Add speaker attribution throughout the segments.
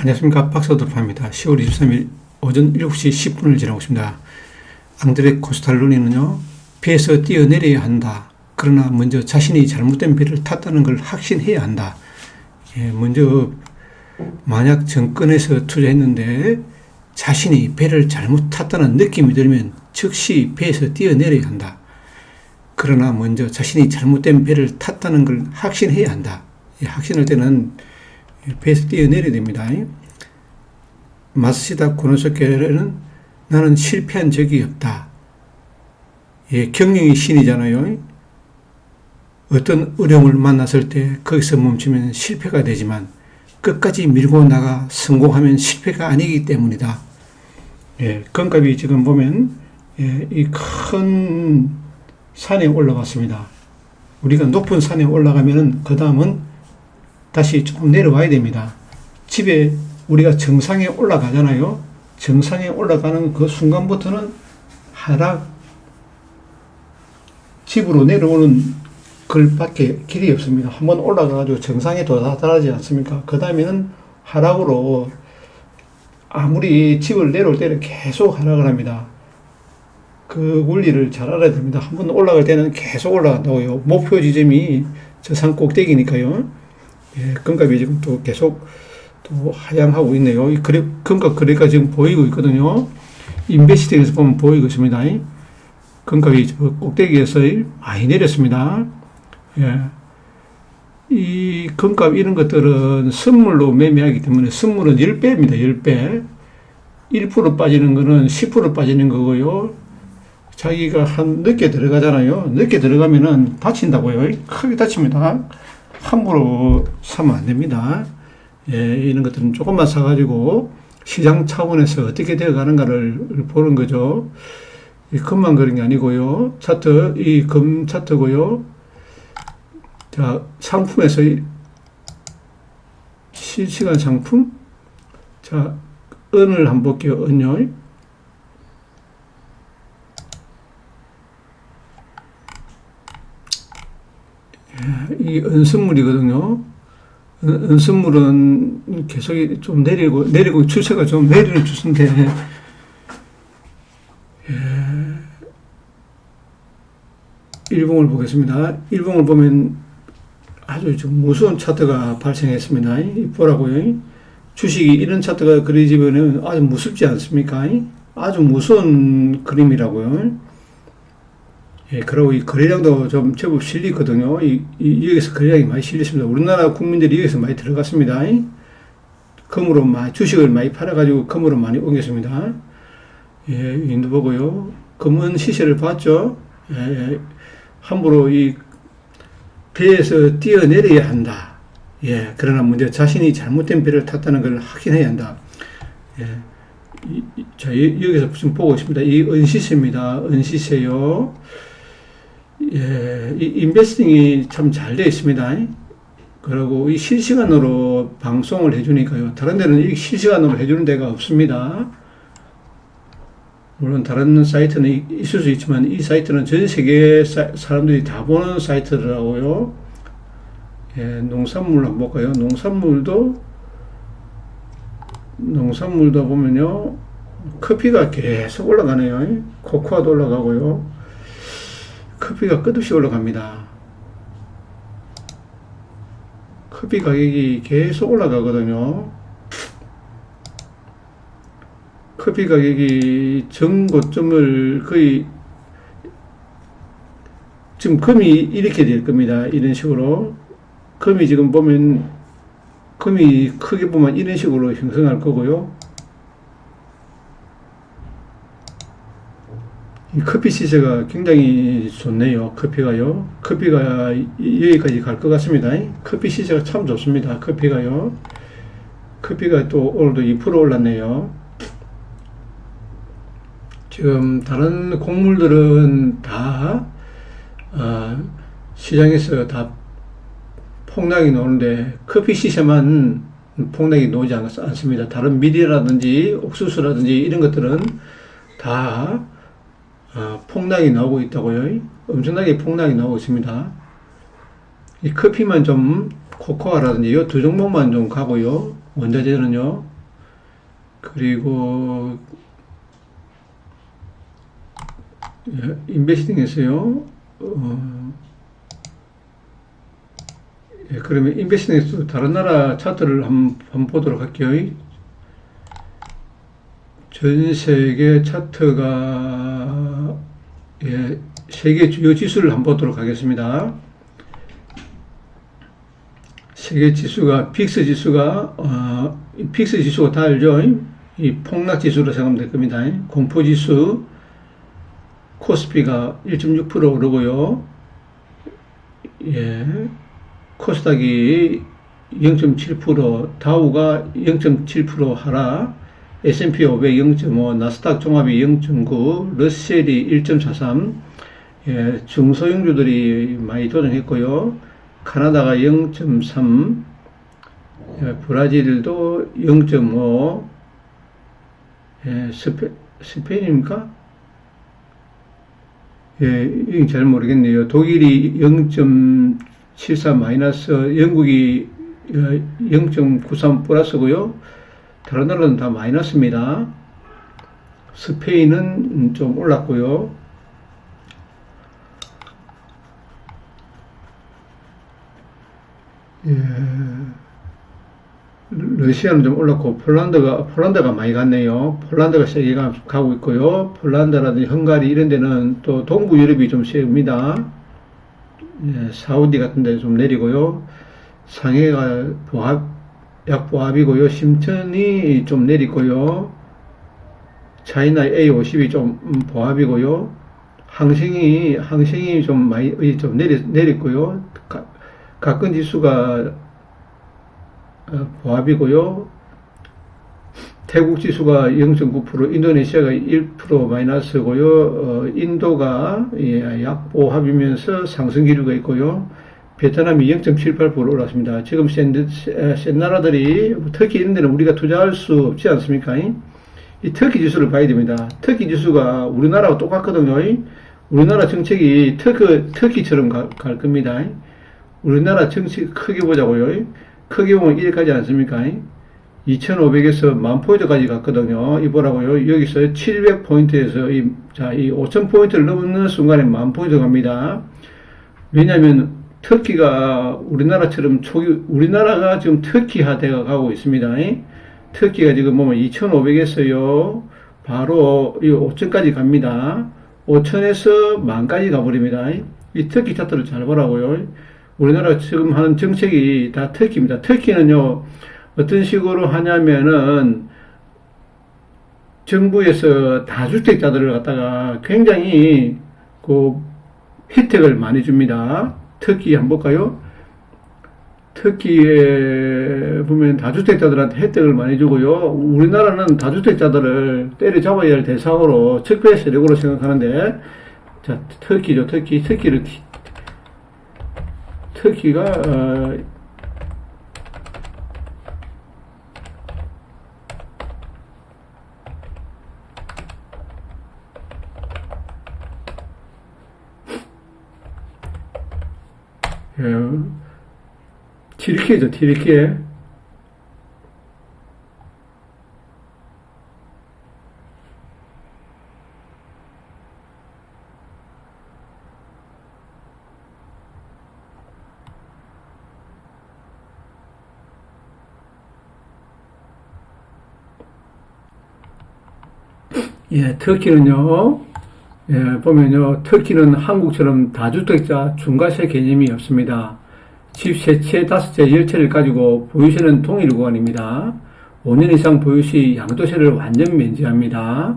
Speaker 1: 안녕하십니까. 박사돌파입니다. 10월 23일 오전 7시 10분을 지나고 있습니다. 앙드레 코스탈로니는요, 배에서 뛰어내려야 한다. 그러나 먼저 자신이 잘못된 배를 탔다는 걸 확신해야 한다. 먼저 만약 정권에서 투자했는데 자신이 배를 잘못 탔다는 느낌이 들면 즉시 배에서 뛰어내려야 한다. 그러나 먼저 자신이 잘못된 배를 탔다는 걸 확신해야 한다. 확신할 때는 배에서 뛰어내려야 됩니다. 마스시다 고노스케는 나는 실패한 적이 없다. 경영의 신이잖아요. 어떤 어려움을 만났을 때 거기서 멈추면 실패가 되지만 끝까지 밀고 나가 성공하면 실패가 아니기 때문이다. 건갑이 지금 보면 이 큰 산에 올라왔습니다. 우리가 높은 산에 올라가면 그 다음은 다시 조금 내려와야 됩니다. 집에 우리가 정상에 올라가잖아요. 정상에 올라가는 그 순간부터는 하락, 집으로 내려오는 글밖에 길이 없습니다. 한번 올라가가지고 정상에 도달하지 않습니까? 그 다음에는 하락으로 아무리 집을 내려올 때는 계속 하락을 합니다. 그 원리를 잘 알아야 됩니다. 한번 올라갈 때는 계속 올라간다고요. 목표 지점이 저 산 꼭대기니까요. 금값이 지금 또 계속 또 하향하고 있네요. 이 금값 거래가 지금 보이고 있거든요. 인베스팅에서 보면 보이고 있습니다. 금값이 저 꼭대기에서 많이 내렸습니다. 이 금값 이런 것들은 선물로 매매하기 때문에 선물은 10배입니다. 10배. 1% 빠지는 거는 10% 빠지는 거고요. 자기가 늦게 들어가잖아요. 늦게 들어가면은 다친다고요. 크게 다칩니다. 함부로 사면 안 됩니다. 이런 것들은 조금만 사가지고 시장 차원에서 어떻게 되어 가는가를 보는 거죠. 이 금만 그런 게 아니고요. 차트, 이 금 차트고요. 자, 상품에서 실시간 상품. 자, 은을 한번 볼게요. 은요. 이 은선물이거든요. 은선물은 계속 좀 내리고 추세가 좀 내리는 추세인데, 일봉을 보겠습니다. 일봉을 보면 아주 좀 무서운 차트가 발생했습니다. 보라고요. 주식이 이런 차트가 그려지면 아주 무섭지 않습니까? 아주 무서운 그림이라고요. 그리고 이 거래량도 좀 제법 실리거든요. 여기서 거래량이 많이 실렸습니다. 우리나라 국민들이 여기서 많이 들어갔습니다. 금으로 주식을 많이 팔아가지고 금으로 많이 옮겼습니다. 인도 보고요. 금은 시세를 봤죠. 함부로 이 배에서 뛰어내려야 한다. 그러나 먼저 자신이 잘못된 배를 탔다는 걸 확인해야 한다. 자, 여기서 지금 보고 있습니다. 이 은시세입니다. 은시세요. 이 인베스팅이 참 잘 되어 있습니다. 그리고 이 실시간으로 방송을 해주니까요. 다른 데는 이 실시간으로 해주는 데가 없습니다. 물론 다른 사이트는 있을 수 있지만 이 사이트는 전 세계 사람들이 다 보는 사이트라고요. 농산물 한번 볼까요? 농산물도 보면요. 커피가 계속 올라가네요. 코코아도 올라가고요. 커피가 끝없이 올라갑니다. 커피 가격이 계속 올라가거든요. 커피 가격이 전고점을 거의 지금 금이 이렇게 될 겁니다. 이런 식으로 금이 지금 보면 금이 크게 보면 이런 식으로 형성할 거고요. 이 커피 시세가 굉장히 좋네요. 커피가요. 커피가 여기까지 갈 것 같습니다. 커피 시세가 참 좋습니다. 커피가요. 커피가 또 오늘도 2% 올랐네요. 지금 다른 곡물들은 다 시장에서 다 폭락이 나오는데 커피 시세만 폭락이 나오지 않습니다. 다른 밀이라든지 옥수수라든지 이런 것들은 다 폭락이 나오고 있다고요. 엄청나게 폭락이 나오고 있습니다. 이 커피만 좀 코코아라든지 이 두 종목만 좀 가고요. 원자재는요. 그리고 인베스팅에서요. 그러면 인베스팅에서 다른 나라 차트를 한번 보도록 할게요. 전 세계 차트가 세계 주요 지수를 한번 보도록 하겠습니다. 세계 지수가 픽스 지수가 다 알죠? 이 폭락 지수로 생각하면 될 겁니다. 공포 지수 코스피가 1.6% 오르고요. 코스닥이 0.7%, 다우가 0.7% 하락, S&P 500 0.5, 나스닥 종합이 0.9, 러셀이 1.43, 중소형주들이 많이 조정했고요. 카나다가 0.3, 브라질도 0.5, 스페인입니까? 이건 잘 모르겠네요. 독일이 0.74 마이너스, 영국이 0.93 플러스고요. 다른 나라는 다 마이너스입니다. 스페인은 좀 올랐고요. 러시아는 좀 올랐고, 폴란드가 많이 갔네요. 폴란드가 세게 가고 있고요. 폴란드라든지 헝가리 이런 데는 또 동부 유럽이 좀 세입니다. 사우디 같은 데 좀 내리고요. 상해가 약보합이고요. 심천이 좀 내리고요. 차이나 A50이 좀 보합이고요. 항생이 좀 많이 좀 내렸고요. 가끔 지수가 보합이고요. 태국 지수가 0.9%, 인도네시아가 1% 마이너스고요. 인도가 약보합이면서 상승 기류가 있고요. 베트남이 0.78% 올랐습니다. 지금 센 나라들이, 터키 이런 데는 우리가 투자할 수 없지 않습니까? 이 터키 지수를 봐야 됩니다. 터키 지수가 우리나라와 똑같거든요. 우리나라 정책이 터키처럼 갈 겁니다. 우리나라 정책 크게 보자고요. 크게 보면 이래 가지 않습니까? 2,500에서 10,000포인트까지 갔거든요. 이보라고요. 여기서 700포인트에서 이 5,000포인트를 넘는 순간에 10,000포인트 갑니다. 왜냐면 터키가 우리나라처럼 우리나라가 지금 터키화 되어 가고 있습니다. 터키가 지금 보면 2,500에서요, 바로 이 5,000까지 갑니다. 5,000에서 10,000까지 가버립니다. 이 터키 차트를 잘 보라고요. 우리나라 지금 하는 정책이 다 터키입니다. 터키는요, 어떤 식으로 하냐면은, 정부에서 다주택자들을 갖다가 굉장히 혜택을 많이 줍니다. 터키 한번 볼까요? 터키에 보면 다주택자들한테 혜택을 많이 주고요. 우리나라는 다주택자들을 때려잡아야 할 대상으로 적폐 세력으로 생각하는데, 자, 터키죠. 터키가 튀르키예죠. 튀르키예. 터키는요, 보면요, 터키는 한국처럼 다주택자 중과세 개념이 없습니다. 집 3채, 5채, 10채를 가지고 보유세는 동일 구간입니다. 5년 이상 보유시 양도세를 완전 면제합니다.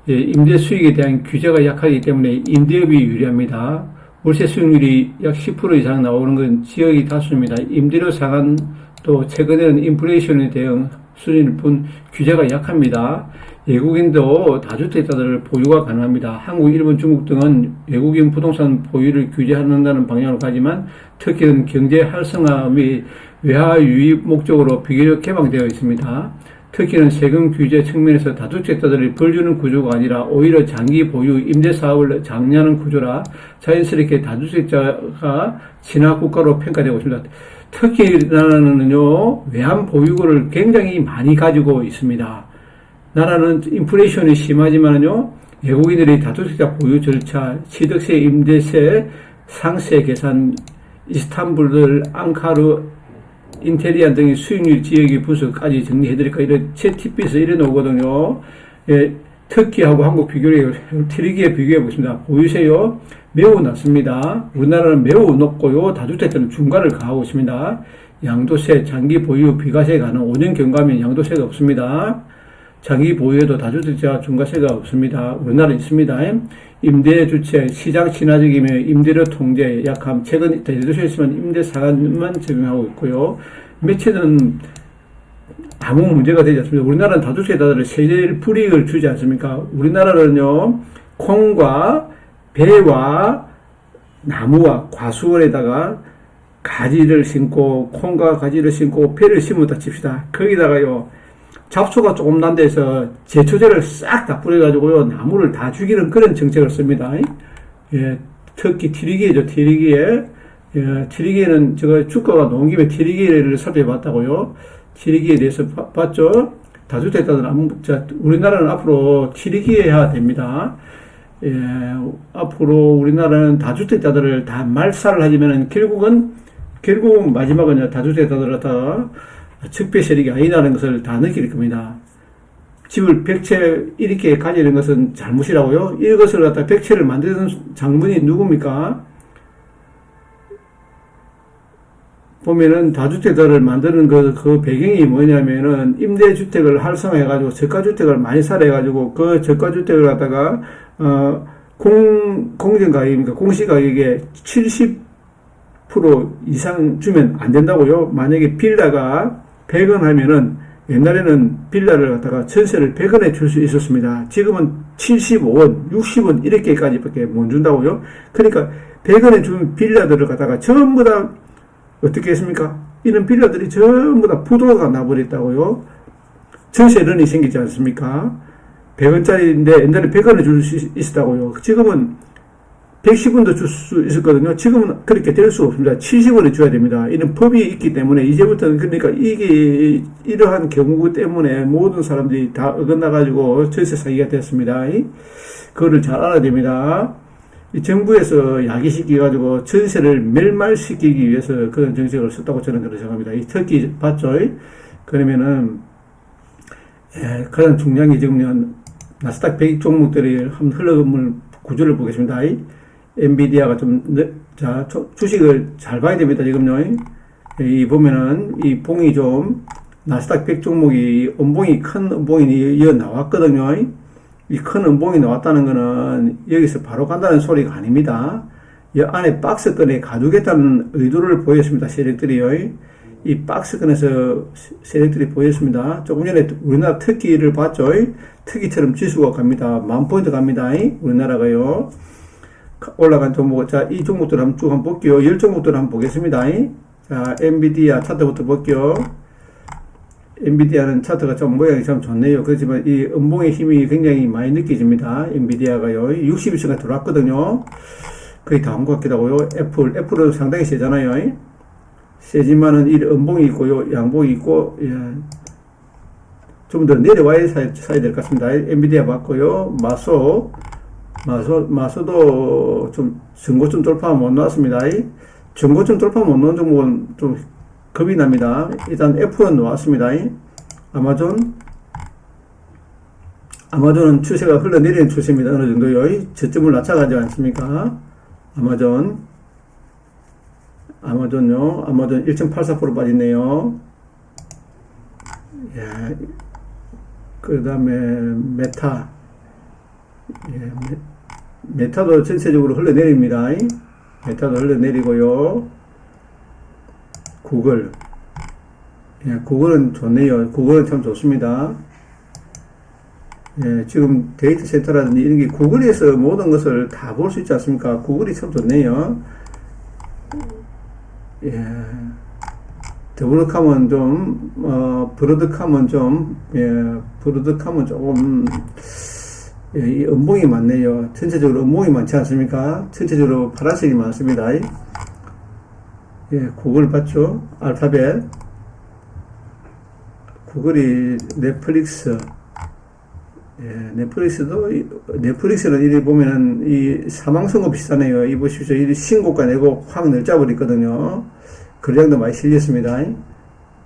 Speaker 1: 임대 수익에 대한 규제가 약하기 때문에 임대업이 유리합니다. 월세 수익률이 약 10% 이상 나오는 건 지역이 다수입니다. 임대료 상한, 또 최근에는 인플레이션에 대응 수준일 뿐 규제가 약합니다. 외국인도 다주택자들 보유가 가능합니다. 한국, 일본, 중국 등은 외국인 부동산 보유를 규제한다는 방향으로 가지만 터키는 경제 활성화 및 외화 유입 목적으로 비교적 개방되어 있습니다. 터키는 세금 규제 측면에서 다주택자들이 벌 주는 구조가 아니라 오히려 장기 보유, 임대 사업을 장려하는 구조라 자연스럽게 다주택자가 진화 국가로 평가되고 있습니다. 터키라는요, 외환 보유고를 굉장히 많이 가지고 있습니다. 나라는 인플레이션이 심하지만요, 외국인들이 다주택자 보유 절차, 취득세, 임대세, 상세 계산, 이스탄불, 앙카르, 인테리안 등의 수익률 지역의 분석까지 정리해드릴까 이런 제 팁에서 이래 나오거든요. 예, 터키하고 한국 비교를 트리기에 비교해 보겠습니다. 보이세요? 매우 낮습니다. 우리나라는 매우 높고요. 다주택자는 중간을 가하고 있습니다. 양도세, 장기 보유, 비과세 가능, 5년 경과면 양도세가 없습니다. 장기 보유에도 다주택자 중과세가 없습니다. 우리나라는 있습니다. 임대주택, 시장 친화적이며 임대료 통제 약함, 최근 대도시에서만 임대사관만 적용하고 있고요. 매체는 아무 문제가 되지 않습니다. 우리나라는 다주택자들을 세제 불이익을 주지 않습니까? 우리나라는요, 콩과 배와 나무와 과수원에다가 가지를 심고, 콩과 가지를 심고, 배를 심었다 칩시다. 거기다가요, 잡초가 조금 난 데서 제초제를 싹 다 뿌려가지고요, 나무를 다 죽이는 그런 정책을 씁니다. 예, 특히 트리기에죠, 트리기에. 예, 트리기에는 제가 주가가 놓은 김에 트리기를 살펴봤다고요. 트리기에 대해서 봤죠? 다주택자들은 우리나라는 앞으로 트리기해야 됩니다. 예, 앞으로 우리나라는 다주택자들을 다 말살을 하지만은 결국은 마지막은 다주택자들을 갖다가 적폐 세력이 아니라는 것을 다 느낄 겁니다. 집을 100채 이렇게 가지는 것은 잘못이라고요? 이것을 갖다 100채를 만드는 장본이 누굽니까? 보면은 다주택자를 만드는 그 배경이 뭐냐면은 임대주택을 활성화해가지고 저가주택을 많이 사려해가지고 그 저가주택을 갖다가, 공정가격입니까? 공시가격에 70% 이상 주면 안 된다고요? 만약에 빌라가 100원 하면은 옛날에는 빌라를 갖다가 전세를 100원에 줄 수 있었습니다. 지금은 75원, 60원 이렇게까지밖에 못 준다고요? 그러니까 100원에 준 빌라들을 갖다가 전부 다 어떻게 했습니까? 이런 빌라들이 전부 다 부도가 나버렸다고요? 전세런이 생기지 않습니까? 100원짜리인데 옛날에 100원에 줄 수 있었다고요. 지금은 110원도 줄 수 있었거든요. 지금은 그렇게 될 수 없습니다. 70원을 줘야 됩니다. 이런 법이 있기 때문에 이제부터는 그러니까 이게 이러한 경우 때문에 모든 사람들이 다 어긋나가지고 전세 사기가 됐습니다. 그거를 잘 알아야 됩니다. 이 정부에서 야기시켜가지고 전세를 멸말시키기 위해서 그런 정책을 썼다고 저는 그렇게 생각합니다. 이 터키 봤죠? 그러면은 가장 중요한 게 지금 나스닥 100 종목들이 한번 흘러가는 구조를 보겠습니다. 엔비디아가 주식을 잘 봐야 됩니다. 지금요. 이 보면은 이 봉이 좀 나스닥 100 종목이 큰 음봉이 이어 나왔거든요. 이 큰 음봉이 나왔다는 거는 여기서 바로 간다는 소리가 아닙니다. 이 안에 박스권에 가두겠다는 의도를 보였습니다. 세력들이요. 이 박스권에서 세력들이 보였습니다. 조금 전에 우리나라 터키를 봤죠. 터키처럼 지수가 갑니다. 10,000포인트 갑니다. 우리나라가요. 올라간 종목, 자, 이 종목들 한번 볼게요. 10종목들 한번 보겠습니다. 자, 엔비디아 차트부터 볼게요. 엔비디아는 차트가 좀 모양이 참 좋네요. 그렇지만 이 음봉의 힘이 굉장히 많이 느껴집니다. 엔비디아가요. 62층에 들어왔거든요. 거의 다 온 것 같기도 하고요. 애플은 상당히 세잖아요. 세지만은 이 음봉이 있고요. 양봉이 있고, 예. 좀 더 내려와야 사야 될 것 같습니다. 엔비디아 봤고요. 마소도 좀 전고점 돌파 못 나왔습니다. 전고점 돌파 못 나온 종목은 좀 겁이 납니다. 일단 F1 나왔습니다. 아마존은 추세가 흘러내리는 추세입니다. 어느 정도요. 저점을 낮춰가지 않습니까? 아마존요. 아마존 1.84% 빠졌네요. 예. 그 다음에 메타. 예. 메타도 전체적으로 흘러내립니다. 메타도 흘러내리고요. 구글. 예, 구글은 좋네요. 구글은 참 좋습니다. 예, 지금 데이터 센터라든지 이런 게 구글에서 모든 것을 다 볼 수 있지 않습니까? 구글이 참 좋네요. 예. 더블록하면 좀, 브로드카면 좀, 브로드카면 조금, 이 음봉이 많네요. 전체적으로 음봉이 많지 않습니까? 전체적으로 파란색이 많습니다. 예, 구글 봤죠? 알파벳. 구글이 넷플릭스, 예, 넷플릭스는 이리 보면은 이 사망선고 비슷하네요. 이 보십시오. 이 신고가 내고 확 늘짜버리거든요. 거래량도 많이 실렸습니다.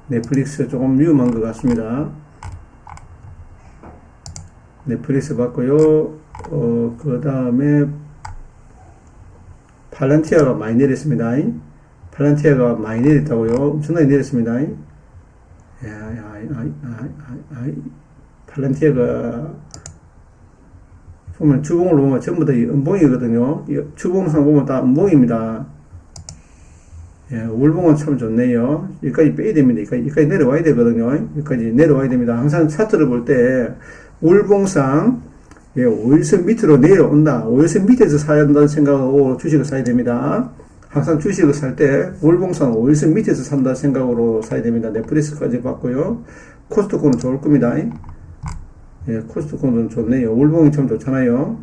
Speaker 1: 넷플릭스 조금 위험한 것 같습니다. 넷플릭스 봤고요. 그 다음에 팔란티아가 많이 내렸습니다. 팔란티아가 많이 내렸다고요. 엄청나게 내렸습니다. 팔란티아가 보면 주봉을 보면 전부 다 음봉이거든요. 주봉상 보면 다 음봉입니다. 예, 월봉은 참 좋네요. 여기까지 빼야 됩니다. 여기까지 내려와야 되거든요. 여기까지 내려와야 됩니다. 항상 차트를 볼 때 월봉상 5일선 밑으로 내려온다. 5일선 밑에서 사야 한다는 생각으로 주식을 사야 됩니다. 항상 주식을 살 때 월봉상 5일선 밑에서 산다는 생각으로 사야 됩니다. 넷플릭스까지 봤고요. 코스트코는 좋을 겁니다. 예, 코스트코는 좋네요. 월봉이 참 좋잖아요.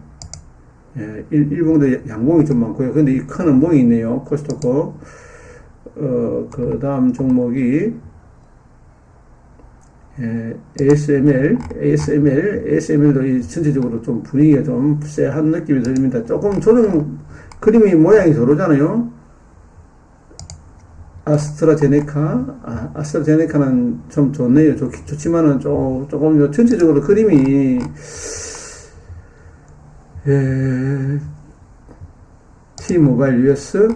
Speaker 1: 예, 일봉도 양봉이 좀 많고요. 근데 이 큰 음봉이 있네요. 코스트코. 그 다음 종목이 ASML도 이 전체적으로 좀 분위기가 좀 쎄한 느낌이 듭니다. 조금 그림이 모양이 저러잖아요. 아스트라제네카는 좀 좋네요. 좋지만은 조금 전체적으로 그림이 T모바일 US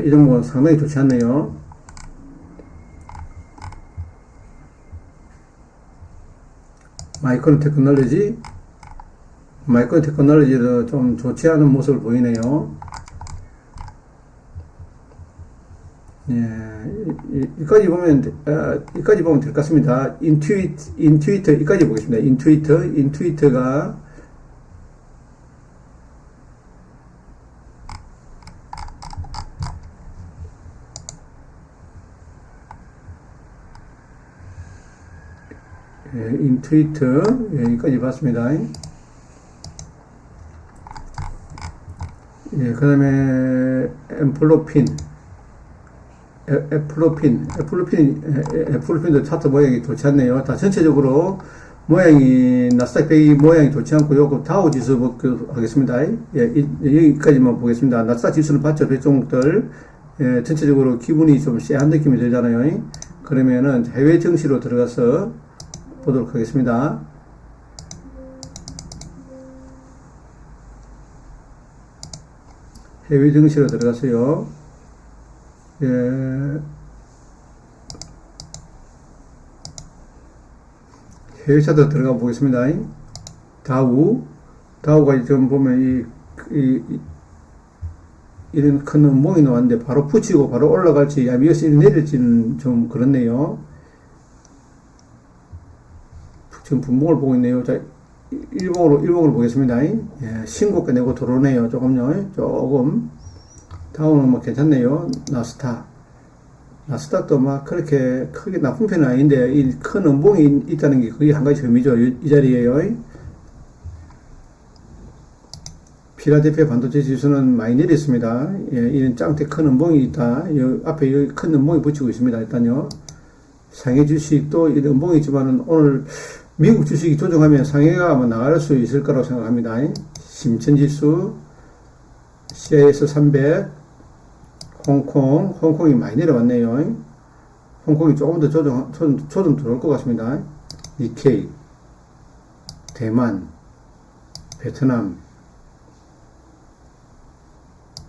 Speaker 1: 이 종목은 상당히 좋지 않네요. 마이크론 테크놀로지도 좀 좋지 않은 모습을 보이네요. 여기까지 보면 될 것 같습니다. 인투이터, 여기까지 보겠습니다. 인투이터가 여기까지 봤습니다. 그 다음에 애플로핀도 차트 모양이 좋지 않네요. 다 전체적으로 나스닥 100이 모양이 좋지 않고요. 그 다우 지수 하겠습니다. 여기까지만 보겠습니다. 나스닥 지수는 봤죠? 종목들. 전체적으로 기분이 좀 쎄한 느낌이 들잖아요. 그러면은 해외 증시로 들어가서 보도록 하겠습니다. 해외 증시로 들어가서요. 해외 차트 들어가 보겠습니다. 다우가 지금 보면 이런 큰 음봉이 나왔는데 바로 붙이고 바로 올라갈지 위에서 내릴지는 좀 그렇네요. 지금 분봉을 보고 있네요. 자, 일봉을 보겠습니다. 신고가 내고 들어오네요. 조금. 다우는 뭐 괜찮네요. 나스닥도 막 그렇게 크게 나쁜 편은 아닌데, 이 큰 음봉이 있다는 게 그게 한 가지 혐의죠. 이 자리에요. 필라델피아 반도체 지수는 많이 내렸습니다. 이런 짱대 큰 음봉이 있다. 앞에 여기 큰 음봉이 붙이고 있습니다. 일단요. 상해 주식도 이런 음봉이 있지만은 오늘 미국 주식이 조정하면 상해가 아마 나갈 수 있을 거라고 생각합니다. 심천지수, CIS 300, 홍콩이 많이 내려왔네요. 홍콩이 조금 더 조정 들어올 것 같습니다. 니케이, 대만, 베트남,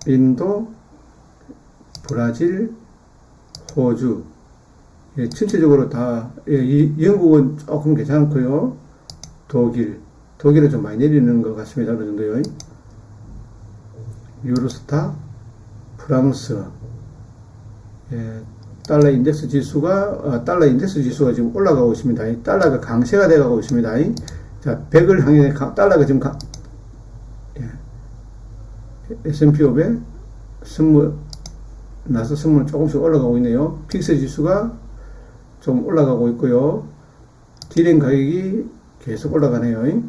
Speaker 1: 인도, 브라질, 호주. 전체적으로 다, 영국은 조금 괜찮고요. 독일은 좀 많이 내리는 것 같습니다. 어느 정도요. 유로스타, 프랑스, 달러 인덱스 지수가 지금 올라가고 있습니다. 달러가 강세가 돼가고 있습니다. 자, 100을 향해 달러가 지금 S&P 500, 나스 선물 조금씩 올라가고 있네요. 픽스 지수가 좀 올라가고 있고요. 디램 가격이 계속 올라가네요.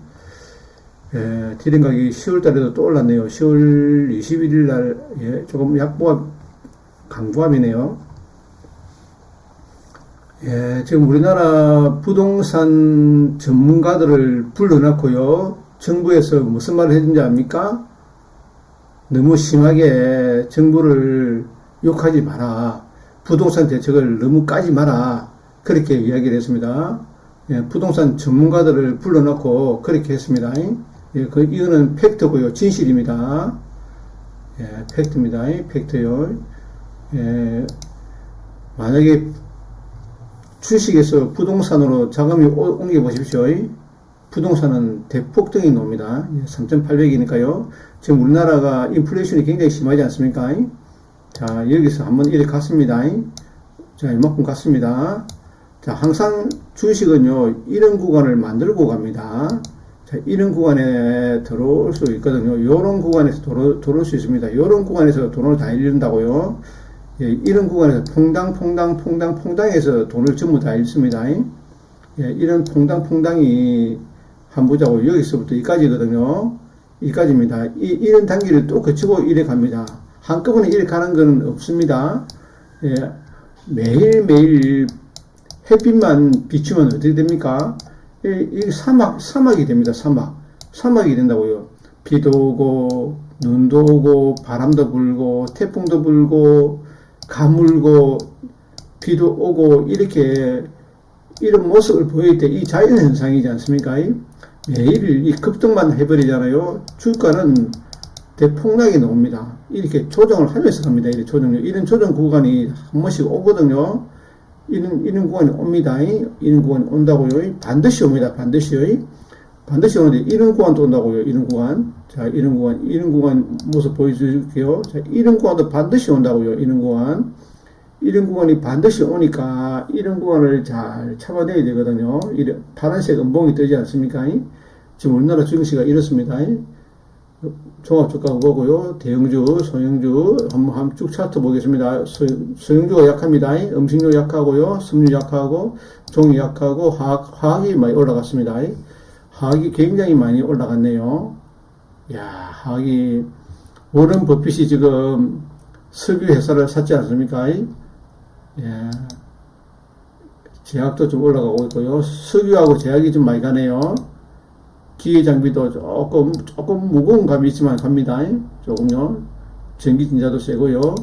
Speaker 1: 디램 가격이 10월 달에도 또 올랐네요. 10월 21일 날, 조금 강보합이네요. 예, 지금 우리나라 부동산 전문가들을 불러놨고요. 정부에서 무슨 말을 해준지 압니까? 너무 심하게 정부를 욕하지 마라. 부동산 대책을 너무 까지 마라. 그렇게 이야기를 했습니다. 예, 부동산 전문가들을 불러놓고 그렇게 했습니다. 예, 이거는 팩트고요. 진실입니다. 예, 팩트입니다. 팩트요. 예, 만약에 주식에서 부동산으로 자금이 옮겨 보십시오. 부동산은 대폭등이 놉니다. 3,800이니까요. 지금 우리나라가 인플레이션이 굉장히 심하지 않습니까? 자, 여기서 한번 이렇게 갔습니다. 자, 이만큼 갔습니다. 자, 항상 주식은요, 이런 구간을 만들고 갑니다. 자, 이런 구간에 들어올 수 있거든요. 이런 구간에서 들어올 수 있습니다. 이런 구간에서 돈을 다 잃는다고요. 예, 이런 구간에서 퐁당해서 돈을 전부 다 잃습니다. 예, 이런 퐁당이 한 보자고 여기서부터 여기까지거든요. 여기까지입니다. 이런 단계를 또 거치고 이래 갑니다. 한꺼번에 이래 가는 건 없습니다. 예, 매일매일 햇빛만 비추면 어떻게 됩니까? 이 사막이 됩니다. 사막이 된다고요. 비도 오고, 눈도 오고, 바람도 불고, 태풍도 불고, 가물고, 비도 오고, 이렇게, 이런 모습을 보일 때 이 자연현상이지 않습니까? 매일 이 급등만 해버리잖아요. 주가는 대폭락이 나옵니다. 이렇게 조정을 하면서 갑니다. 이런 조정 구간이 한 번씩 오거든요. 이런 구간이 옵니다. 이런 구간이 온다고요. 반드시 옵니다. 반드시 오는데 이런 구간도 온다고요. 이런 구간. 자, 이런 구간 모습 보여줄게요. 자, 이런 구간도 반드시 온다고요. 이런 구간이 반드시 오니까 이런 구간을 잘 잡아내야 되거든요. 파란색 음봉이 뜨지 않습니까? 지금 우리나라 증시가 이렇습니다. 종합주가 보고요. 대형주, 소형주 한번 쭉 차트 보겠습니다. 소형주가 약합니다. 음식료 약하고요. 섬유 약하고 종이 약하고 화학이 많이 올라갔습니다. 화학이 굉장히 많이 올라갔네요. 야, 화학이 워런 버핏이 지금 석유 회사를 샀지 않습니까? 예. 제약도 좀 올라가고 있고요. 석유하고 제약이 좀 많이 가네요. 기계 장비도 조금 무거운 감이 있지만 갑니다. 조금요. 전기 진자도 세고요.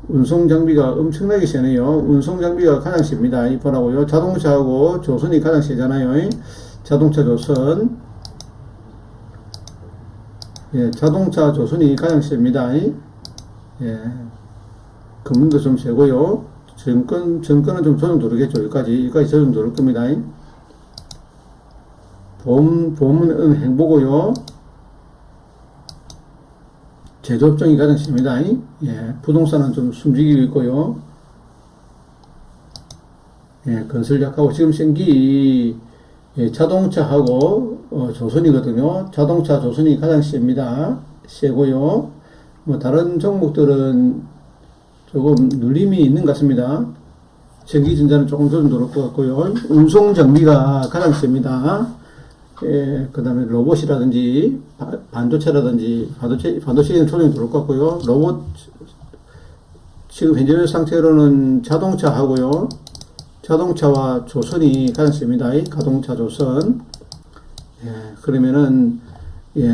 Speaker 1: 운송 장비가 엄청나게 세네요. 운송 장비가 가장 셉니다. 보라고요. 자동차하고 조선이 가장 세잖아요. 자동차 조선. 예, 자동차 조선이 가장 셉니다. 예. 금융도 좀 세고요. 정권은 좀 조정 누르겠죠. 여기까지 조정 누를 겁니다. 보험은 행보고요. 제조업종이 가장 셉니다. 예, 부동산은 좀 숨지기고 있고요. 예, 건설 약하고 지금 생기 예, 자동차하고 조선이거든요. 자동차 조선이 가장 셉니다. 세고요. 뭐 다른 종목들은 조금 눌림이 있는 것 같습니다. 전기전자는 조금 누를 것 같고요. 운송 장비가 가장 셉니다. 예, 그 다음에 로봇이라든지 반도체라든지 반도체에는 조정이 들어올 것 같고요. 로봇 지금 현재 상태로는 자동차하고요. 자동차와 조선이 가장 셉니다. 자동차 조선. 예, 그러면은 예,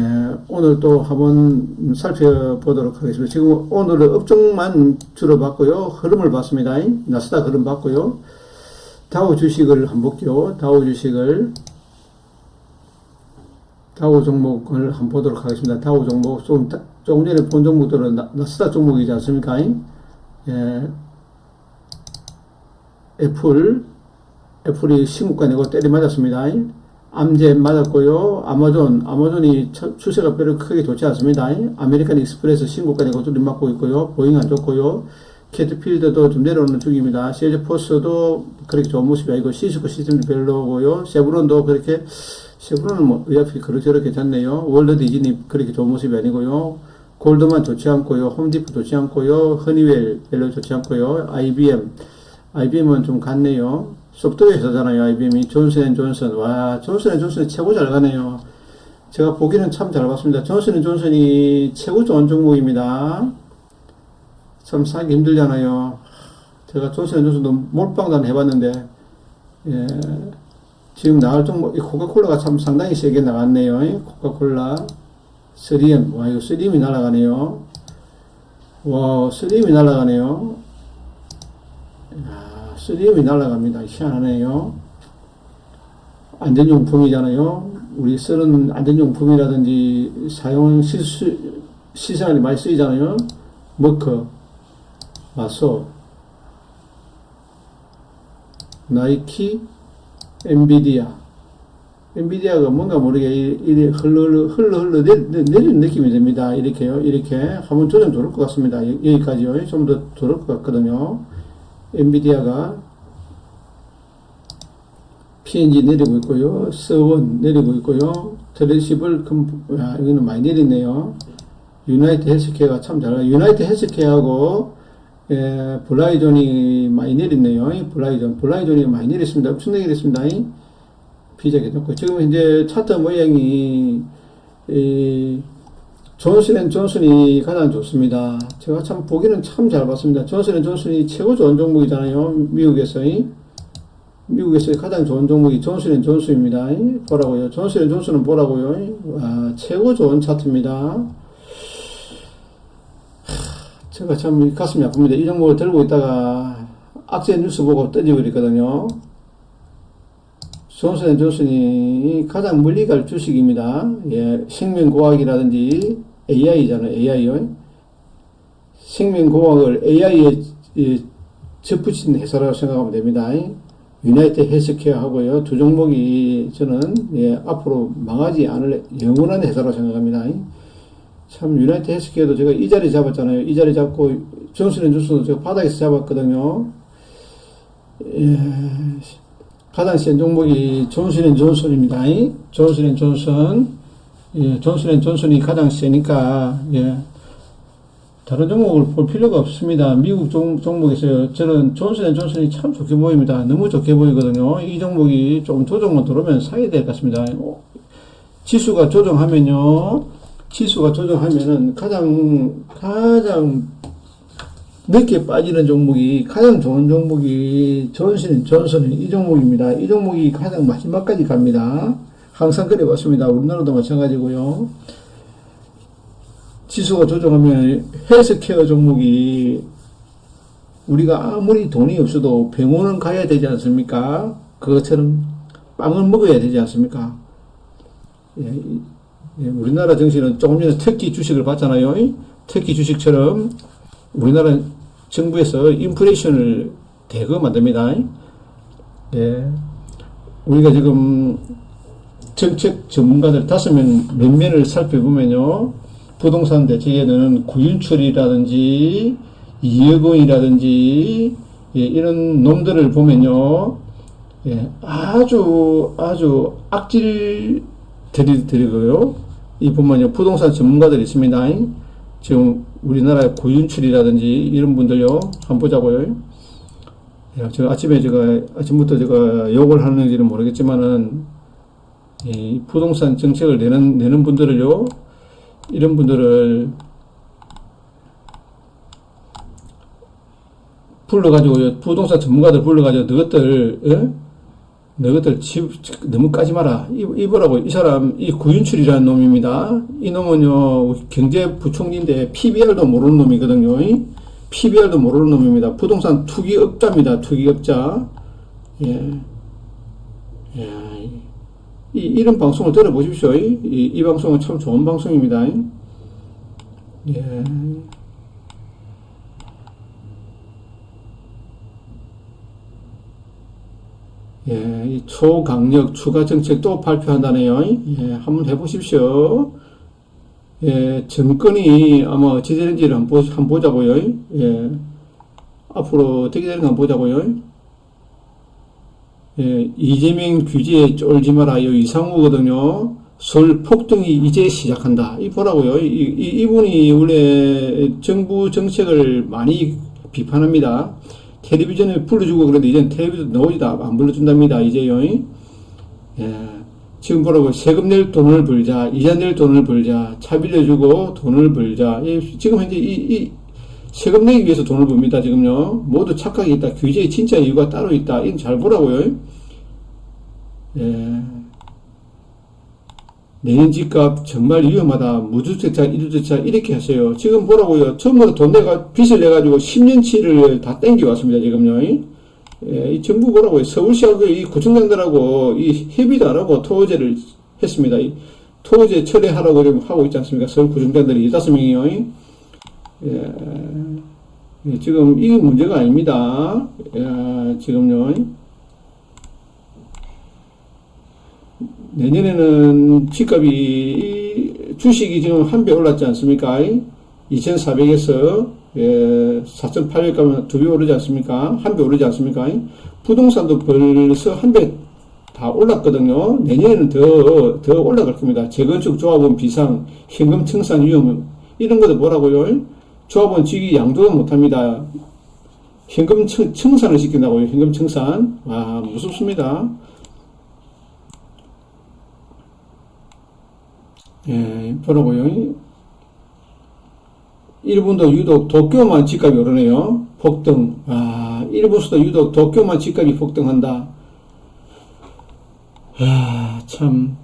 Speaker 1: 오늘 또 한번 살펴보도록 하겠습니다. 지금 오늘은 업종만 주로 봤고요. 흐름을 봤습니다. 나스닥 흐름 봤고요. 다우 주식을 한번 볼게요. 다우 종목을 한번 보도록 하겠습니다. 다우 종목, 조금 전에 본 종목들은 나스닥 종목이지 않습니까? 예. 애플이 신고가내고 때리 맞았습니다. 암제 맞았고요. 아마존이 추세가 별로 크게 좋지 않습니다. 아메리칸 익스프레스 신고가내고 뚫림 맞고 있고요. 보잉 안 좋고요. 캐트필드도 좀 내려오는 중입니다. 세일즈포스도 그렇게 좋은 모습이 아니고 시스코 시스템도 별로고요. 쉐브론은 뭐 의학비 그렇게 괜찮네요. 월드 디즈니 그렇게 좋은 모습이 아니고요. 골드만 좋지 않고요. 홈디프 좋지 않고요. 허니웰 별로 좋지 않고요. IBM은 좀 같네요. 소프트웨어 회사잖아요. IBM이 존슨앤존슨. 와, 존슨앤존슨이 최고 잘 가네요. 제가 보기는 참 잘 봤습니다. 존슨앤존슨이 최고 좋은 종목입니다. 참 사기 힘들잖아요. 제가 존슨앤존슨도 몰빵단 해봤는데, 예, 지금 나갈 종목, 이 코카콜라가 참 상당히 세게 나갔네요. 코카콜라 3M. 와, 이거 3M이 날아가네요. 와, 3M이 날아가네요. 야, 3M이 날아갑니다. 희한하네요. 안전용품이잖아요. 우리 쓰는 안전용품이라든지 사용 시생활에 많이 쓰이잖아요. 머커, 마소, 나이키, 엔비디아가 뭔가 모르게 이렇게 흘러 내리는 느낌이 됩니다. 이렇게요. 이렇게 한번 조정 들을 것 같습니다. 여기까지요. 좀 더 들을 것 같거든요. 엔비디아가 P&G 내리고 있고요. 서원 내리고 있고요. 트레시블 이거는 많이 내리네요. 유나이트 헬스케어가 참 잘해요. 유나이트 헬스케어하고 블라이존이 많이 내렸네요. 블라이존이 많이 내렸습니다. 엄청나게 내렸습니다. 비자게 놓고 지금 현재 차트 모양이 존슨앤존슨이 가장 좋습니다. 제가 참 보기는 참 잘 봤습니다. 존슨앤존슨이 최고 좋은 종목이잖아요. 미국에서 가장 좋은 종목이 존슨앤존슨입니다. 보라고요. 존슨앤존슨은 보라고요. 최고 좋은 차트입니다. 제가 참 가슴이 아픕니다. 이 종목을 들고 있다가 악재 뉴스 보고 떠져버렸거든요. 존슨앤존슨이 가장 멀리 갈 주식입니다. 예, 생명공학이라든지 AI잖아요. AI요. 생명공학을 AI에 접붙인 회사라고 생각하면 됩니다. 유나이트 헬스케어 하고요. 두 종목이 저는 앞으로 망하지 않을 영원한 회사라고 생각합니다. 참 유나이트 헬스케어도 제가 이 자리 잡았잖아요. 이 자리 잡고 존슨앤존슨도 제가 바닥에서 잡았거든요. 가장 센 종목이 존슨앤존슨입니다. 존슨앤존슨. 존슨앤존슨이 가장 세니까 다른 종목을 볼 필요가 없습니다. 미국 종목에서 저는 존슨앤존슨이 참 좋게 보입니다. 너무 좋게 보이거든요. 이 종목이 좀 조정만 들어오면 사야 될 것 같습니다. 지수가 조정하면은 가장 늦게 빠지는 종목이 가장 좋은 종목이 존슨앤존슨 이 종목입니다. 이 종목이 가장 마지막까지 갑니다. 항상 그래 왔습니다. 우리나라도 마찬가지고요. 지수가 조정하면 헬스케어 종목이 우리가 아무리 돈이 없어도 병원은 가야 되지 않습니까? 그것처럼 빵을 먹어야 되지 않습니까? 우리나라 정신은 조금 전에 터키 주식을 봤잖아요. 터키 주식처럼 우리나라 정부에서 인플레이션을 대거 만듭니다. 우리가 지금 정책 전문가들 5명 면면을 살펴보면요. 부동산 대책에는 구윤철이라든지 이여건이라든지 이런 놈들을 보면요. 아주 악질 들이고요. 이 보면요. 부동산 전문가들이 있습니다. 지금 우리나라의 고윤출이라든지 이런 분들요. 한번 보자고요. 제가 아침부터 제가 욕을 하는지는 모르겠지만은 이 부동산 정책을 내는 분들을요. 이런 분들을 불러가지고 부동산 전문가들 불러가지고 너희들 집 너무 까지 마라. 이보라고. 이 사람 이 구윤출이라는 놈입니다. 이 놈은요 경제부총리인데 PBR도 모르는 놈이거든요. PBR도 모르는 놈입니다. 부동산 투기업자입니다. 투기업자. 이런 방송을 들어보십시오. 이 방송은 참 좋은 방송입니다. 이 초강력 추가 정책도 발표한다네요. 한번 해보십시오. 정권이 아마 어찌 되는지를 한번 보자고요. 앞으로 어떻게 되는가 한번 보자고요. 이재명 규제에 쫄지 마라. 이상우거든요. 서울 폭등이 이제 시작한다. 이 보라고요. 이분이 원래 정부 정책을 많이 비판합니다. 텔레비전에 불러주고 그런데 이제는 텔레비전 나오지도 안 불러준답니다. 이제요. 지금 보라고. 세금 낼 돈을 벌자, 이자 낼 돈을 벌자, 차 빌려주고 돈을 벌자. 지금 현재 세금 내기 위해서 돈을 봅니다. 지금요. 모두 착각이 있다. 규제의 진짜 이유가 따로 있다. 이건 잘 보라고요. 예. 내년 집값 정말 위험하다. 무주택자, 1주택자 이렇게 하세요. 지금 보라고요. 전부 다 돈 내가 빚을 내가지고 10년치를 다 땡겨왔습니다. 지금요. 예, 이 정부 보라고요. 서울시하고 이 구청장들하고 이 협의도 안 하고 토호제를 했습니다. 이 토호제 철회하라고 지금 하고 있지 않습니까? 서울 구청장들이 15명이요. 예, 예, 지금 이게 문제가 아닙니다. 예, 지금요. 내년에는 집값이 주식이 지금 한 배 올랐지 않습니까? 2,400에서 4,800 가면 두 배 오르지 않습니까? 한 배 오르지 않습니까? 부동산도 벌써 한 배 다 올랐거든요. 내년에는 더 올라갈 겁니다. 재건축 조합원 비상, 현금 청산 위험, 이런 것도 뭐라고요? 조합원 직위 양도도 못합니다. 현금 청산을 시킨다고요. 현금 청산. 와, 무섭습니다. 예, 보라고요. 일본도 유독 도쿄만 집값이 오르네요. 폭등. 아, 일본수도 유독 도쿄만 집값이 폭등한다. 아, 참.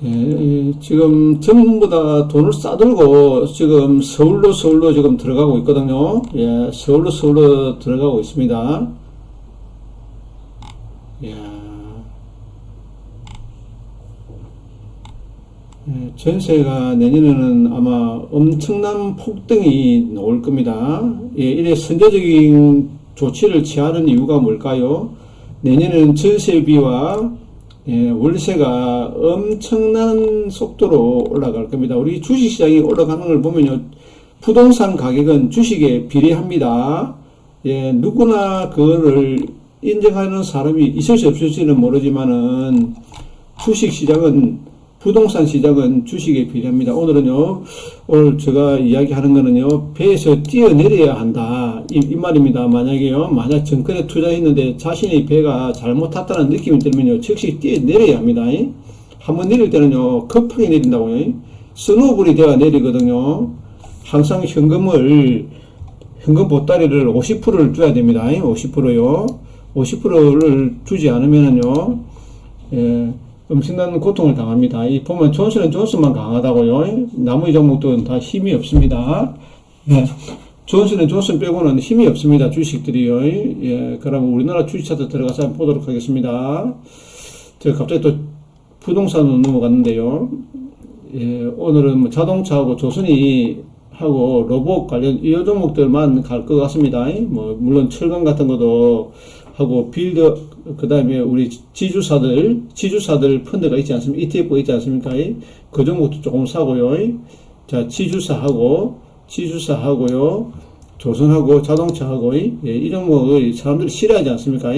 Speaker 1: 예, 지금 전부 다 돈을 싸들고 지금 서울로 지금 들어가고 있거든요. 예, 서울로 들어가고 있습니다. 예, 예, 전세가 내년에는 아마 엄청난 폭등이 나올 겁니다. 예, 이래 선제적인 조치를 취하는 이유가 뭘까요? 내년에는 전세비와 월세가 엄청난 속도로 올라갈 겁니다. 우리 주식시장이 올라가는 걸 보면요, 부동산 가격은 주식에 비례합니다. 예, 누구나 그거를 인정하는 사람이 있을지 없을지는 모르지만은 부동산 시장은 주식에 비례합니다. 오늘 제가 이야기하는 거는요, 배에서 뛰어내려야 한다. 이 말입니다. 만약 정권에 투자했는데 자신의 배가 잘못 탔다는 느낌이 들면요, 즉시 뛰어내려야 합니다. 한번 내릴 때는요, 급하게 내린다고요. 스노우볼이 되어 내리거든요. 항상 현금 보따리를 50%를 줘야 됩니다. 50%요. 50%를 주지 않으면은요, 예, 엄청난 고통을 당합니다. 보면 존슨앤존슨만 강하다고요. 나머지 종목들은 다 힘이 없습니다. 예, 존슨앤존슨 빼고는 힘이 없습니다. 주식들이요. 예, 그럼 우리나라 주식 차트 들어가서 한번 보도록 하겠습니다. 제가 갑자기 또 부동산으로 넘어갔는데요. 예, 오늘은 뭐 자동차하고 조선이 하고 로봇 관련 이 종목들만 갈 것 같습니다. 뭐 물론 철강 같은 것도 하고 빌더, 그 다음에 우리 지주사들 펀드가 있지 않습니까? ETF가 있지 않습니까? 그 종목도 조금 사고요. 자, 지주사하고요, 조선하고 자동차하고, 예, 이 종목을 사람들이 싫어하지 않습니까?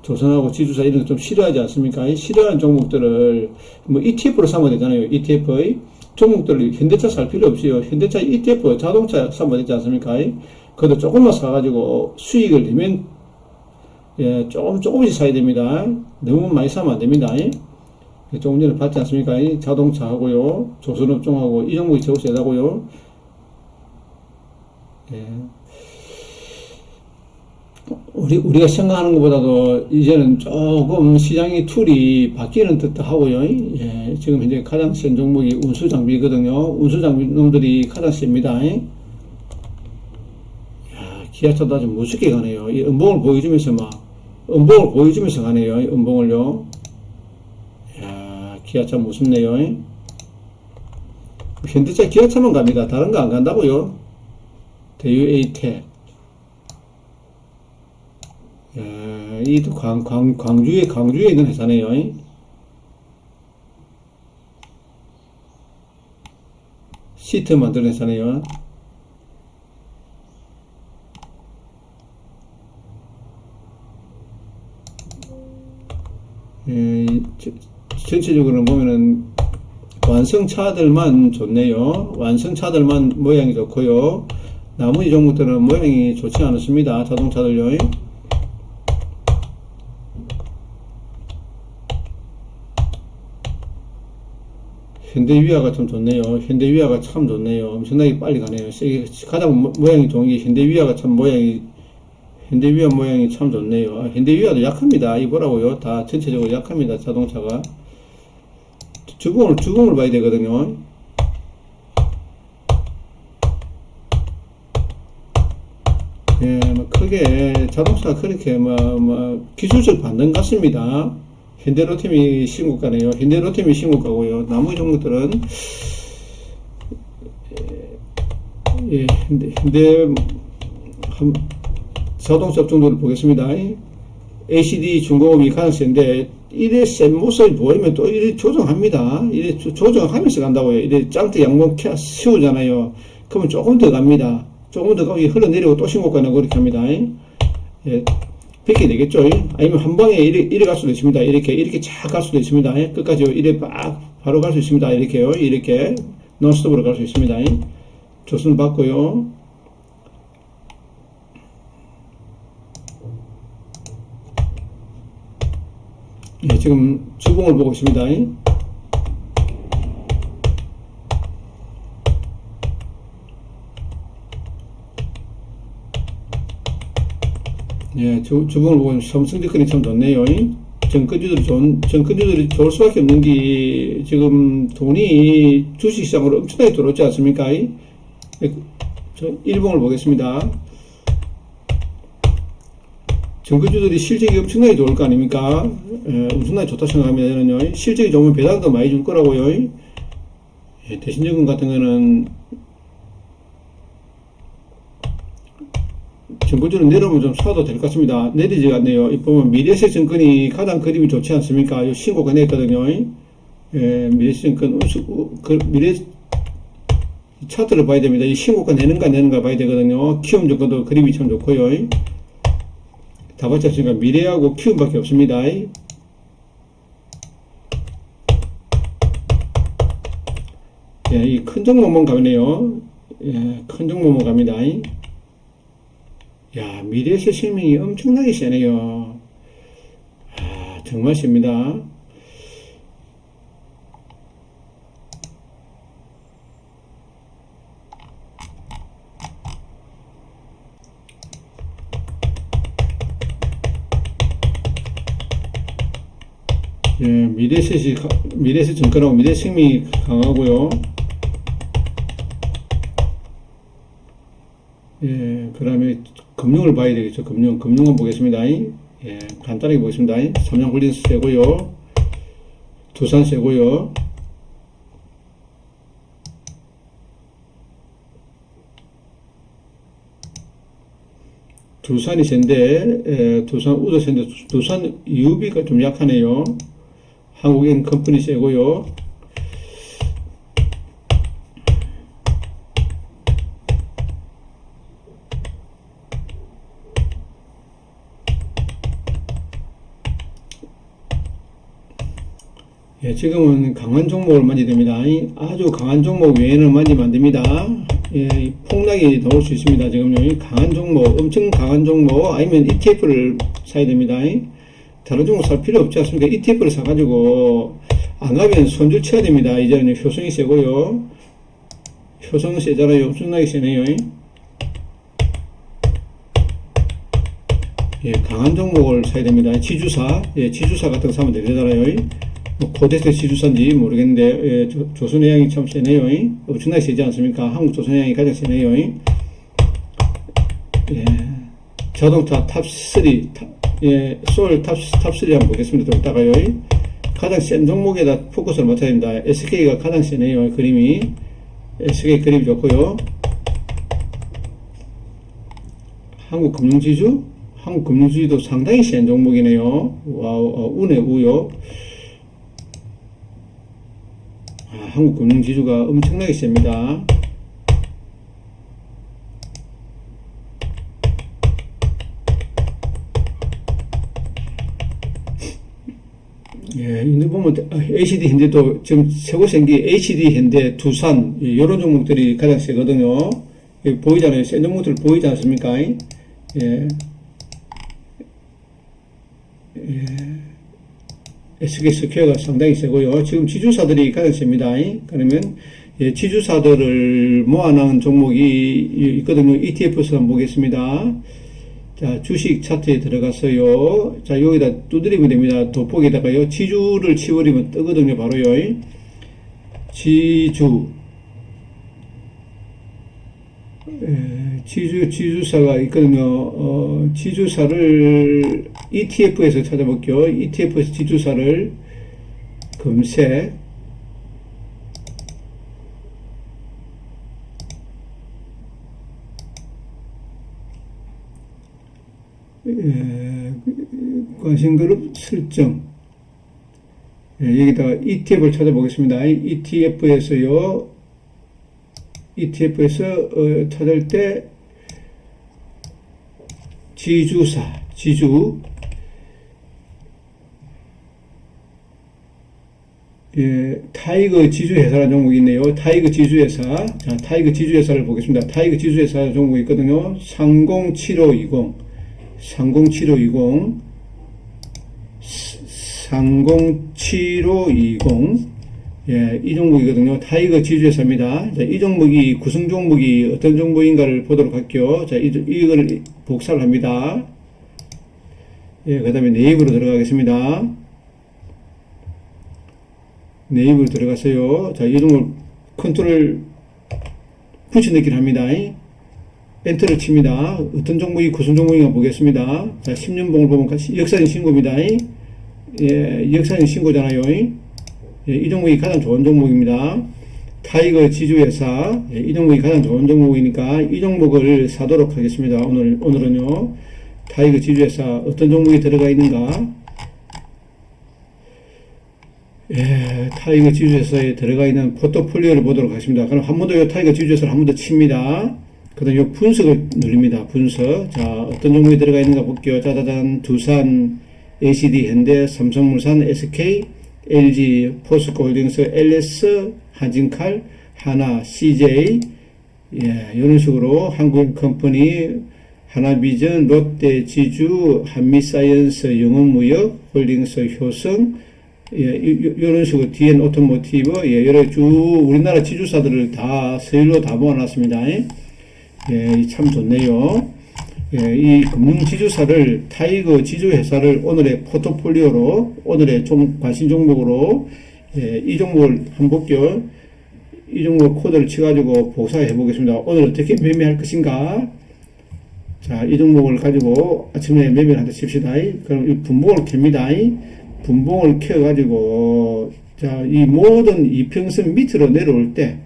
Speaker 1: 조선하고 지주사 이런 거 좀 싫어하지 않습니까? 싫어하는 종목들을 뭐 ETF로 사면 되잖아요. ETF 종목들을 현대차 살 필요 없어요. 현대차 ETF 자동차 사면 되지 않습니까? 그것도 조금만 사가지고 수익을 내면, 예, 조금씩 사야 됩니다. 너무 많이 사면 안 됩니다. 조금 전에 봤지 않습니까? 자동차하고요, 조선업종하고, 이 종목이 제일 세다고요. 예. 우리가 생각하는 것보다도 이제는 조금 시장의 툴이 바뀌는 듯도 하고요. 예, 지금 현재 가장 센 종목이 운수장비거든요. 운수장비 놈들이 가장 셉니다. 기아차도 아주 무섭게 가네요. 이 음봉을 보여주면서 가네요. 음봉을요. 이야, 기아차 무섭네요. 현대차 기아차만 갑니다. 다른 거 안 간다고요. 대유에이텍. 이도 광주에 있는 회사네요. 시트 만드는 회사네요. 전체적으로 보면은 완성차들만 좋네요. 완성차들만 모양이 좋고요. 나머지 종목들은 모양이 좋지 않습니다. 자동차들요. 현대위아가 참 좋네요. 현대위아가 참 좋네요. 엄청나게 빨리 가네요. 세게, 가장 모양이 좋은 게 현대위아가 참 모양이, 현대위아 모양이 참 좋네요. 아, 현대위아도 약합니다. 이거라고요. 다 전체적으로 약합니다. 자동차가. 주봉을 봐야 되거든요. 예, 뭐 크게 자동차가 그렇게 기술적 반등 같습니다. 현대로템이 신고가네요. 현대로템이 신고가고요. 나머지 종목들은 예, 자동차 정도를 보겠습니다. ACD 중공업이 가장 센데 이래 센 모습이 보이면 또 이래 조정합니다. 이래 조정하면서 간다고요. 이래 짱트 양봉 세우잖아요. 그러면 조금 더 갑니다. 조금 더 가고 흘러내리고 또 신고가는 그렇게 합니다. 예, 뵙게 되겠죠. 아니면 한 방에 이래 갈 수도 있습니다. 이렇게 쫙 갈 수도 있습니다. 끝까지 이래 바로 갈 수 있습니다. 이렇게요. 이렇게 논스톱으로 갈 수 있습니다. 조수는 받고요. 예, 지금 주봉을 보고 있습니다. 예, 주봉을 보고 삼성증권이 참 좋네요. 정권주들이 좋을 수밖에 없는 게, 지금 돈이 주식시장으로 엄청나게 들어오지 않습니까? 예, 저 일봉을 보겠습니다. 정권주들이 실적이 엄청나게 좋을 거 아닙니까? 예, 엄청나게 좋다 생각합니다. 저는요. 실적이 좋으면 배당도 많이 줄 거라고요. 예, 대신증권 같은 거는 정권주는 내려오면 좀 사도 될 것 같습니다. 내리지가 않네요. 이 보면 미래에셋증권이 가장 그림이 좋지 않습니까? 이 신고가 냈거든요. 예, 미래에셋증권 미래 차트를 봐야 됩니다. 이 신고가 내는가 봐야 되거든요. 키움증권도 그림이 참 좋고요. 다 봤지 않습니까? 미래하고 키움밖에 없습니다. 예, 이 큰 종목만 가네요. 예, 큰 종목만 갑니다. 야, 미래에셋생명이 엄청나게 세네요. 아, 정말 셉니다. 예, 미래에셋증권하고 미래생명이 강하고요. 예, 그 다음에 금융을 봐야 되겠죠. 금융은 보겠습니다. 예, 간단하게 보겠습니다. 삼성홀딩스 세고요. 두산 세고요. 두산이 센데, 두산 우도 센데, 두산 UB가 좀 약하네요. 한국엔 컴퍼니 세고요. 예, 지금은 강한 종목을 만져야 됩니다. 아주 강한 종목 외에는 만지면 안 됩니다. 예, 폭락이 나올 수 있습니다. 지금요. 강한 종목, 엄청 강한 종목, 아니면 ETF를 사야 됩니다. 다른 종목 살 필요 없지 않습니까? ETF를 사가지고, 안 가면 손절 쳐야 됩니다. 이제는 효성이 세고요. 효성 세잖아요. 엄청나게 세네요. 예, 강한 종목을 사야 됩니다. 지주사, 예, 지주사 같은 거 사면 되잖아요. 고대세 지주사인지 모르겠는데, 예, 조선해양이 참 세네요. 엄청나게 세지 않습니까? 한국 조선해양이 가장 세네요. 예, 자동차 탑3, 예, 소울 탑3 한번 보겠습니다. 좀 이따가요. 가장 센 종목에다 포커스를 맞춰야 됩니다. SK가 가장 세네요. 그림이. SK 그림이 좋고요. 한국금융지주도 상당히 센 종목이네요. 와우, 운의 우요. 한국금융지주가 엄청나게 셉니다. 예, 이거 보면 HD 현대도 지금 최고 센 게 HD 현대, 두산 이런 종목들이 가장 세거든요. 보이잖아요. 센 종목들 보이지 않습니까? 예, 예, SK스퀘어가 상당히 세고요. 지금 지주사들이 가장 셉니다. 그러면 예, 지주사들을 모아놓은 종목이 있거든요. ETF에서 한번 보겠습니다. 자, 주식 차트에 들어가서요. 자, 여기다 두드리면 됩니다. 돋보기에다가요. 지주를 치버리면 뜨거든요. 바로요. 지주사가 있거든요. 지주사를 ETF에서 찾아볼게요. ETF에서 지주사를 검색. 관심그룹 설정. 여기다가 ETF를 찾아보겠습니다. ETF에서요. ETF에서 찾을 때 지주 타이거 지주회사라는 종목이 있네요. 타이거 지주회사. 자, 타이거 지주회사를 보겠습니다. 타이거 지주회사 종목이 있거든요. 307520 이 종목이거든요. 타이거 지주회사입니다. 자, 이 종목이 구성 종목이 어떤 종목인가를 보도록 할게요. 자, 이거를 복사를 합니다. 그 다음에 네이버로 들어가겠습니다. 네이버로 들어가서요. 자, 이 종목 컨트롤 붙여넣기를 합니다. 엔터를 칩니다. 어떤 종목이 구성 종목인가 보겠습니다. 자, 10년봉을 보면 역사진 신고입니다. 역사진 신고잖아요. 이 종목이 가장 좋은 종목입니다. 타이거 지주회사. 이 종목이 가장 좋은 종목이니까 이 종목을 사도록 하겠습니다. 오늘은요. 타이거 지주회사 어떤 종목이 들어가 있는가? 타이거 지주회사에 들어가 있는 포트폴리오를 보도록 하겠습니다. 그럼 한 번 더 타이거 지주회사를 한 번 더 칩니다. 그 다음에 분석을 누릅니다. 분석. 자, 어떤 종목이 들어가 있는가 볼게요. 짜자잔, 두산, ACD, 현대, 삼성물산, SK, LG, 포스코홀딩스, LS, 한진칼, 하나, CJ, 이런 식으로 한국컴퍼니, 하나비전, 롯데, 지주, 한미사이언스, 영업무역, 홀딩스, 효성, 이런 식으로 DN 오토모티브, 여러 우리나라 지주사들을 다 서열로 다 모아놨습니다. 참 좋네요. 이 금융지주사를 타이거 지주회사를 오늘의 포트폴리오로 오늘의 관심 종목으로 이 종목을 한번 볼게요. 이 종목 코드를 쳐가지고 복사해 보겠습니다. 오늘 어떻게 매매할 것인가? 자, 이 종목을 가지고 아침에 매매를 한다 칩시다. 그럼 이 분봉을 켭니다. 분봉을 켜가지고 자, 이 모든 이평선 밑으로 내려올 때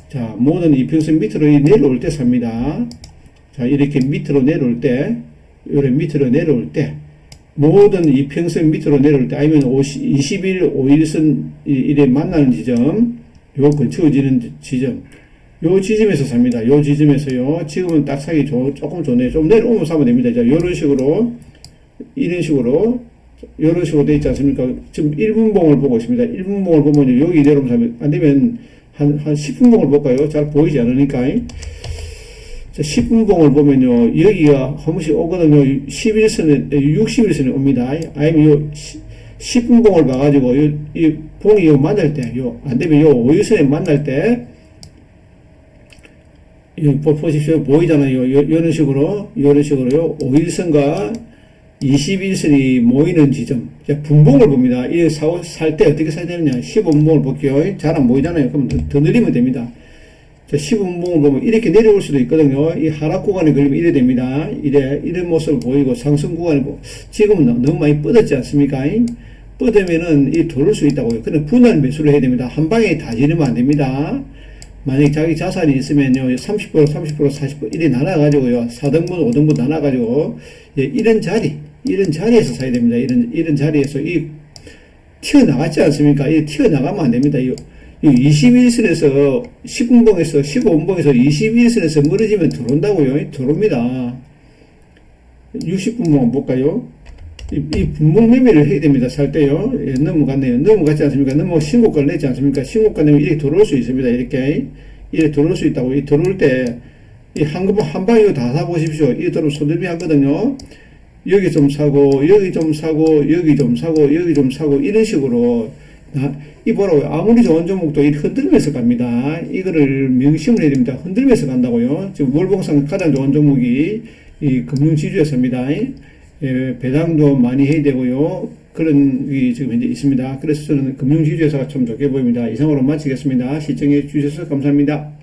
Speaker 1: 자, 모든 이평선 밑으로 내려올 때 삽니다. 자, 이렇게 밑으로 내려올 때, 모든 이평선 밑으로 내려올 때, 아니면 20일, 5일선, 이래 만나는 지점, 요 근처지는 지점, 요 지점에서 삽니다. 요 지점에서요, 지금은 딱 사기 조금 좋네요. 좀 내려오면 사면 됩니다. 자, 이런 식으로 돼 있지 않습니까? 지금 1분봉을 보고 있습니다. 1분봉을 보면 여기 내려오면 사면, 안 되면 한 10분봉을 볼까요? 잘 보이지 않으니까. 자, 10분봉을 보면요, 여기가 한 번씩 오거든요. 60일선에 옵니다. 아니면 요 10분봉을 봐가지고, 이 봉이 만날 때, 안 되면 5일선에 만날 때, 보십시오. 보이잖아요. 이런 식으로요. 5일선과 21선이 모이는 지점. 자, 분봉을 봅니다. 이 살 때 어떻게 사야 되느냐. 15분봉을 볼게요. 잘 안 보이잖아요. 그럼 더 늘리면 됩니다. 자, 15분봉을 보면 이렇게 내려올 수도 있거든요. 이 하락 구간에 걸리면 이래 됩니다. 이런 모습을 보이고 상승 구간에 지금은 너무 많이 뻗었지 않습니까? 뻗으면은 이 돌을 수 있다고요. 그럼 분할 매수를 해야 됩니다. 한 방에 다 지르면 안 됩니다. 만약에 자기 자산이 있으면요, 30%, 40% 이래 나눠가지고요, 4등분, 5등분 나눠가지고, 이런 자리에서 사야 됩니다. 이런 자리에서 튀어나갔지 않습니까? 튀어나가면 안 됩니다. 21선에서 10분봉에서 15분봉에서 21선에서 멀어지면 들어온다고요. 들어옵니다. 60분봉 볼까요? 이 분봉 매매를 해야 됩니다. 살 때요. 넘어갔네요. 넘어갔지 않습니까? 신고가를 냈지 않습니까? 신고가 내면 이렇게 들어올 수 있습니다. 이렇게 들어올 수 있다고. 들어올 때 한 방에 다 사보십시오. 들어오면 손들비 하거든요. 여기 좀 사고, 여기 좀 사고, 여기 좀 사고, 여기 좀 사고, 이런 식으로, 이 보라고요. 아무리 좋은 종목도 이 흔들면서 갑니다. 이거를 명심을 해야 됩니다. 흔들면서 간다고요. 지금 월봉상 가장 좋은 종목이 이 금융지주였습니다. 예, 배당도 많이 해야 되고요. 그런 게 지금 현재 있습니다. 그래서 저는 금융지주회사가 좀 좋게 보입니다. 이상으로 마치겠습니다. 시청해 주셔서 감사합니다.